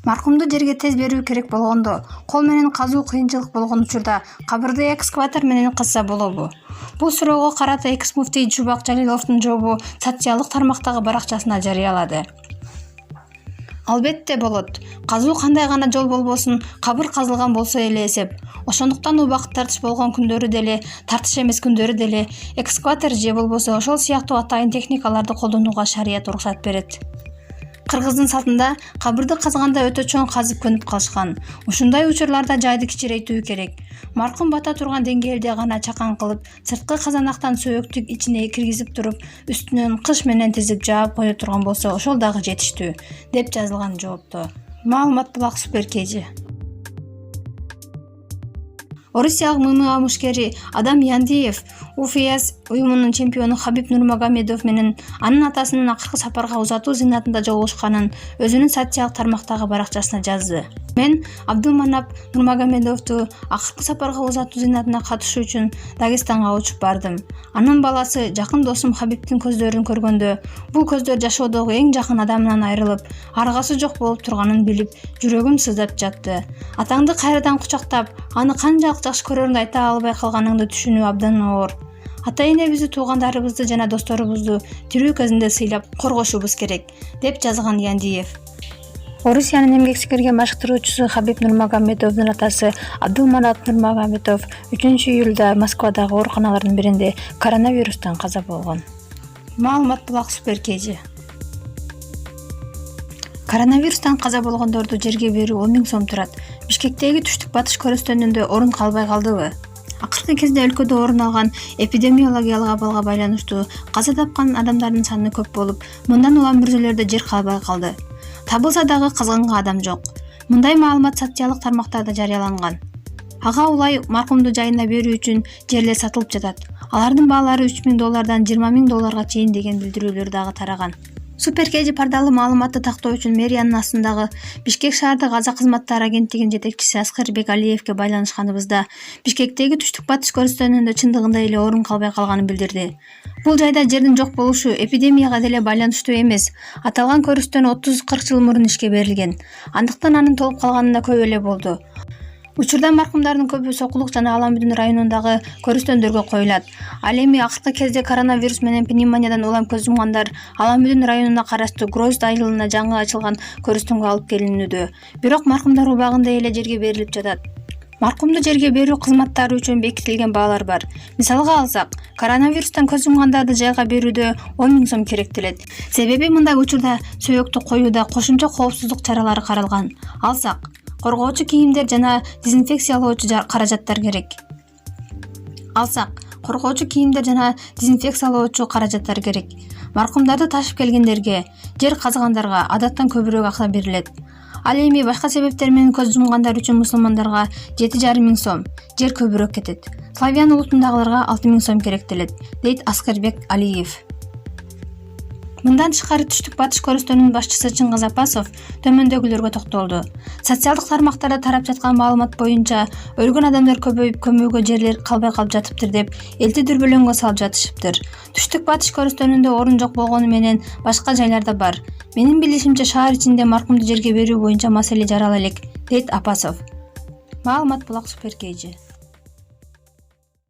Маркумду жерге тез берүү керек болгондо, кол менен казуу кыйынчылык болгон учурда кабырды экскаватор менен казса болобу? Бул суроого карата экс-муфтий Чубак Жалиловдун жообу социалдык тармактагы баракчасына жарыялады. Албетте болот. Казуу кандай гана жол болбосун, кабыр казылган болсо эле эсеп. Ошондуктан убакыт тартыш болгон күндөрү деле, тартыш эмес күндөрү деле экскаватор же болбосо ошол сыяктуу атайын техникаларды колдонууга шарият уруксат берет. Кыргыздын салтында кабырды казганда өтө чоң казып көнүп калышкан. Ушундай учурларда жайды кичирейтүү керек. Маркум бата турган деңгээлде гана чакан кылып, сырткы казанактан сөөктүк ичине киргизип туруп, үстүнөн кыш менен тизип жаап кое турган болсо, ошол дагы жетиштүү, деп жазылган жоопто. Маалымат булак суперкейжи. Орусиялык ММА мушкери Адам Яндиев УФС уюмунун чемпиону Хабиб Нурмагомедов менен анын атасынын акыркы сапарга узатуу зыйнатында жолугушканын өзүнүн социалдык тармактагы баракчасына жазды. Мен Абдулманап Нурмагомедовду акыркы сапарга узатуу зыйнатына катышуу үчүн Дагестанга учуп бардым. Анын баласы, жакын досум Хабибтин көздөрүн көргөндө, бул көздөр жашоодогу эң жакын адамынан айрылып, аргасы жок болуп турганын билип, жүрөгүм сыздап жатты. Атаңды кайрадан кучактап, аны канчалык жакшы көрөрүңдү айта албай калганыңды түшүнүү абдан оор. Ата-энебизди, туугандарыбызды жана досторубузду тирүү кезинде сыйлап коргошубуз керек, деп жазган Яндиев. Орусиянын эмгек сиңирген машыктыруучусу Хабиб Нурмагомедовдун атасы Абдулманап Нурмагомедов 3-июлда Москвадагы ооруканалардын биринде коронавирустан каза болгон. Маалымат булак суперкейжи. Коронавирустан каза болгондорду жерге берүү 10 000 сом турат. Бишкектеги түштүк батыш көрүстөнүндө орун калбай калдыбы? Акыркы кезде өлкөдө орун алган эпидемиологиялык абалга байланыштуу каза тапкан адамдардын саны көп болуп, мындан улам мүрзөлөрдө жер калбай калды. Табылса дагы казганга адам жок. Мындай маалымат социалдык тармактарда жарыяланган. Ага улай маркумду жайына берүү үчүн жерлер сатылып жатат. Алардын баалары $3,000 $20 000 чейин деген билдирүүлөр дагы тараган. Суперкейжи пардалы маалыматты тактоо үчүн мэриянын астындагы Бишкек шаардык аза кызматтары агенттигинин жетекчиси Аскарбек Алиевке байланышканыбызда, Бишкектеги түштүк батыш көрүстөнүндө чындыгында эле орун калбай калганын билдирди. Бул жайда жердин жок болушу эпидемияга деле байланыштуу эмес. Аталган көрүстөн 30-40 жыл мурун ишке берилген. Андыктан анын толуп калганына көп эле болду. Учурда маркумдардын көбү Сокулук жана Аламүдүн районундагы көрүстөндөргө коюлат. Ал эми акыркы кезде коронавирус менен пневмониядан улам көз жумгандар Аламүдүн районуна караштуу Грозд айылына жаңы ачылган көрүстөнгө алып келинүүдө. Бирок маркумдар убагында эле жерге берилип жатат. Маркумду жерге берүү кызматтары үчүн бекитилген баалар бар. Мисалга алсак, коронавирустан көз жумгандарды жайга берүүдө 10 000 сом керектелет. Себеби мындай учурда сөөктү коюуда кошумча коопсуздук чаралары каралган. Алсак, коргоочу кийимдер жана дезинфекциялоочу каражаттар керек. Маркумдарды ташып келгендерге, жер казгандарга адаттан көбүрөөк акча берилет. Ал эми башка себептер менен көз жумгандар үчүн мусулмандарга 7,5 000 сом, жер көбүрөөк кетет. Славян улутундагыларга 6 000 сом керектелет, дейт Аскарбек Алиев. Мындан тышкары түштүк батыш көрүстөнүнүн башчысы Чыңгыз Апасов төмөндөгүлөргө токтолду. Социалдык тармактарда тарап жаткан маалымат боюнча, өлгөн адамдар көбөйүп, көмүүгө жерлер калбай калып жатыптыр деп элти дүрбөлөңгө салып жатышыптыр. Түштүк батыш көрүстөнүндө орун жок болгону менен башка жайларда бар. Менин билишимче, шаар ичинде маркумду жерге берүү боюнча маселе жарала элек, дейт Апасов. Маалымат булак суперкейжи.